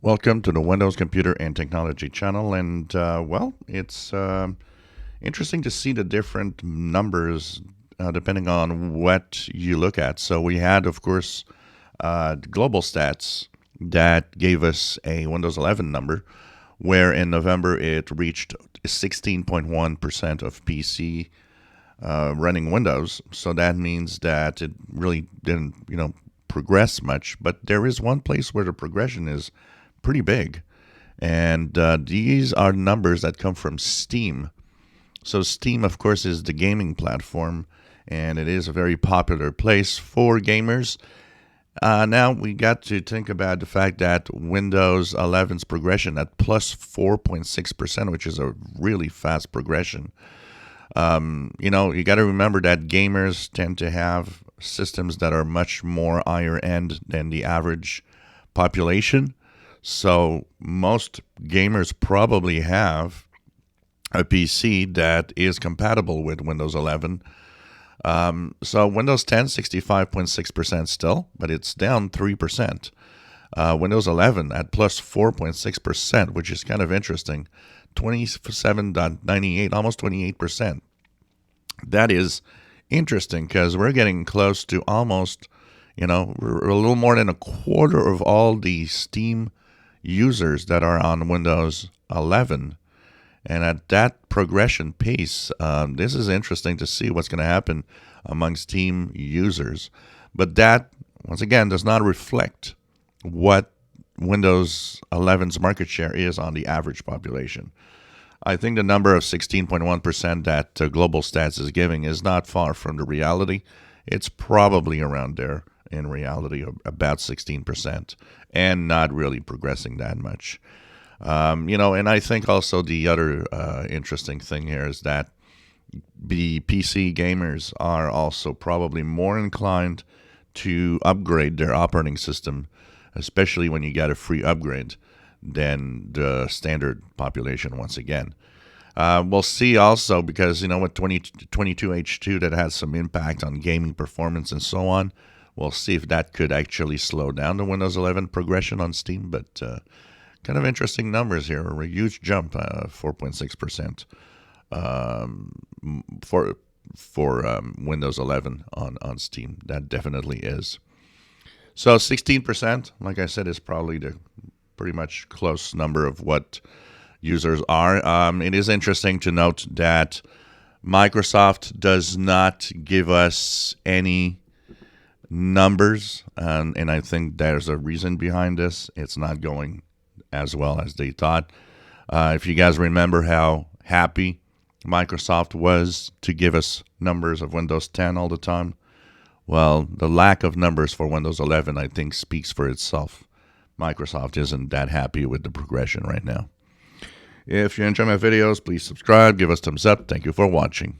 Welcome to the Windows Computer and Technology channel. And, well, it's interesting to see the different numbers depending on what you look at. So we had, of course, global stats that gave us a Windows 11 number, where in November it reached 16.1% of PC running Windows. So that means that it really didn't, progress much. But there is one place where the progression is pretty big. And these are numbers that come from Steam. So Steam, of course, is the gaming platform, and it is a very popular place for gamers. Now we got to think about the fact that Windows 11's progression at plus 4.6%, which is a really fast progression. You got to remember that gamers tend to have systems that are much more higher end than the average population. So most gamers probably have a PC that is compatible with Windows 11. So Windows 10, 65.6% still, but it's down 3%. Windows 11 at plus 4.6%, which is kind of interesting. 27.98, almost 28%. That is interesting because we're getting close to almost, we're a little more than a quarter of all the Steam users that are on Windows 11. And at that progression pace, this is interesting to see what's going to happen among Steam users. But that, once again, does not reflect what Windows 11's market share is on the average population. I think the number of 16.1% that Global Stats is giving is not far from the reality. It's probably around there in reality, about 16%, and not really progressing that much. And I think also the other interesting thing here is that the PC gamers are also probably more inclined to upgrade their operating system, especially when you get a free upgrade, than the standard population once again. We'll see also because, with 22H2 that has some impact on gaming performance and so on. We'll see if that could actually slow down the Windows 11 progression on Steam, but kind of interesting numbers here. A huge jump, 4.6% for Windows 11 on Steam. That definitely is. So 16%, like I said, is probably the pretty much close number of what users are. It is interesting to note that Microsoft does not give us any numbers, and I think there's a reason behind this. It's not going as well as they thought. If you guys remember how happy Microsoft was to give us numbers of Windows 10 all the time, well, the lack of numbers for Windows 11, I think, speaks for itself. Microsoft isn't that happy with the progression right now. If you enjoy my videos, please subscribe, give us thumbs up. Thank you for watching.